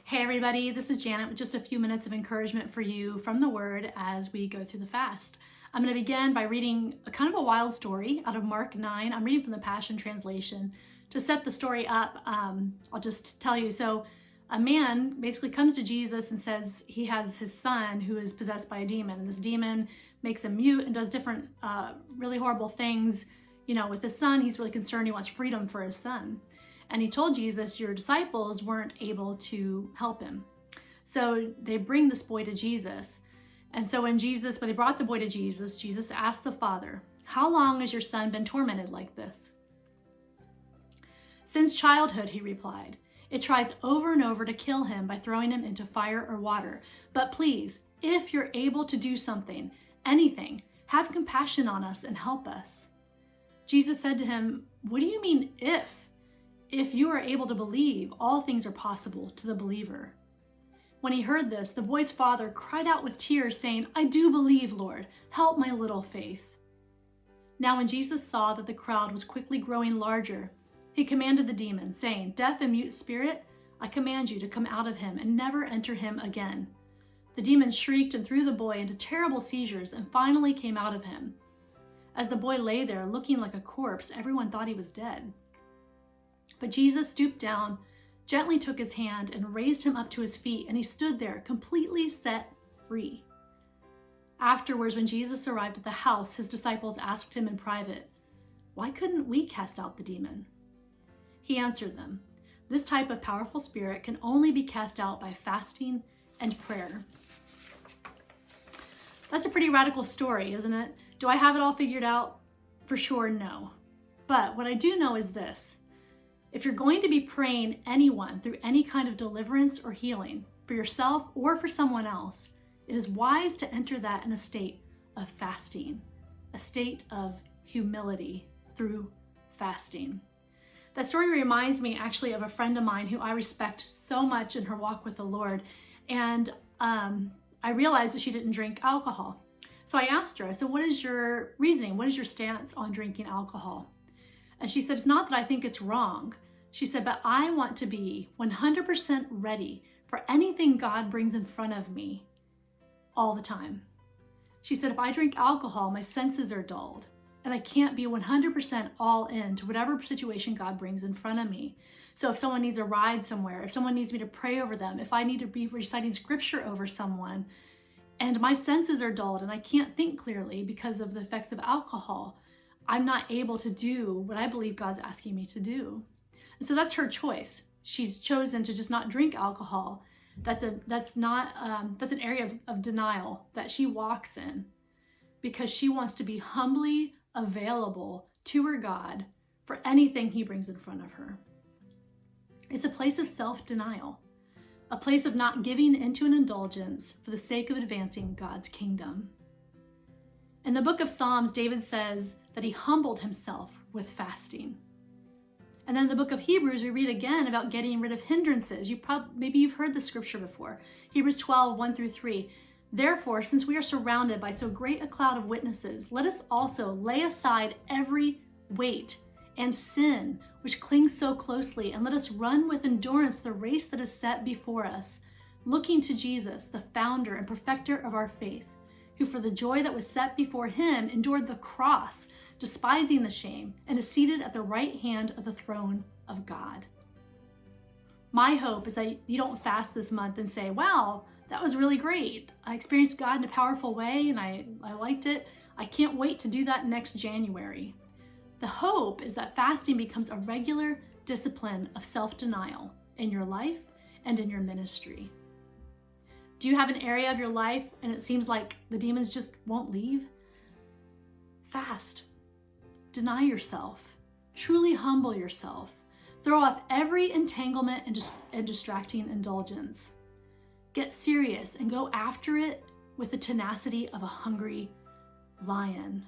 Hey everybody, this is Janet with just a few minutes of encouragement for you from the Word as we go through the fast. I'm going to begin by reading a kind of a wild story out of Mark 9. I'm reading from the Passion Translation. To set the story up, I'll just tell you. So a man basically comes to Jesus and says he has his son who is possessed by a demon. And this demon makes him mute and does different really horrible things. You know, with his son, he's really concerned. He wants freedom for his son. And he told Jesus, your disciples weren't able to help him. So they bring this boy to Jesus. And so when they brought the boy to Jesus, Jesus asked the father, how long has your son been tormented like this? Since childhood, he replied. It tries over and over to kill him by throwing him into fire or water. But please, if you're able to do something, anything, have compassion on us and help us. Jesus said to him, what do you mean if? If you are able to believe, all things are possible to the believer. When he heard this, the boy's father cried out with tears, saying, I do believe, Lord, help my little faith. Now when Jesus saw that the crowd was quickly growing larger, he commanded the demon, saying, deaf and mute spirit, I command you to come out of him and never enter him again. The demon shrieked and threw the boy into terrible seizures and finally came out of him. As the boy lay there looking like a corpse, everyone thought he was dead. But Jesus stooped down, gently took his hand and raised him up to his feet, and he stood there completely set free. Afterwards, when Jesus arrived at the house, his disciples asked him in private, why couldn't we cast out the demon? He answered them, this type of powerful spirit can only be cast out by fasting and prayer. That's a pretty radical story, isn't it? Do I have it all figured out? For sure, no. But what I do know is this. If you're going to be praying anyone through any kind of deliverance or healing, for yourself or for someone else, it is wise to enter that in a state of fasting, a state of humility through fasting. That story reminds me actually of a friend of mine who I respect so much in her walk with the Lord. And I realized that she didn't drink alcohol. So I asked her, I said, what is your reasoning? What is your stance on drinking alcohol? And she said, it's not that I think it's wrong. She said, but I want to be 100% ready for anything God brings in front of me all the time. She said, if I drink alcohol, my senses are dulled and I can't be 100% all in to whatever situation God brings in front of me. So if someone needs a ride somewhere, if someone needs me to pray over them, if I need to be reciting scripture over someone, and my senses are dulled and I can't think clearly because of the effects of alcohol, I'm not able to do what I believe God's asking me to do. And so that's her choice. She's chosen to just not drink alcohol. That's an area of denial that she walks in because she wants to be humbly available to her God for anything he brings in front of her. It's a place of self-denial, a place of not giving into an indulgence for the sake of advancing God's kingdom. In the book of Psalms, David says that he humbled himself with fasting. And then in the book of Hebrews, we read again about getting rid of hindrances. Maybe you've heard the scripture before. Hebrews 12, 1-3. Therefore, since we are surrounded by so great a cloud of witnesses, let us also lay aside every weight and sin which clings so closely, and let us run with endurance the race that is set before us, looking to Jesus, the founder and perfecter of our faith, who for the joy that was set before him endured the cross, despising the shame, and is seated at the right hand of the throne of God. My hope is that you don't fast this month and say, wow, that was really great. I experienced God in a powerful way and I liked it. I can't wait to do that next January. The hope is that fasting becomes a regular discipline of self-denial in your life and in your ministry. Do you have an area of your life and it seems like the demons just won't leave? Fast. Deny yourself. Truly humble yourself. Throw off every entanglement and distracting indulgence. Get serious and go after it with the tenacity of a hungry lion.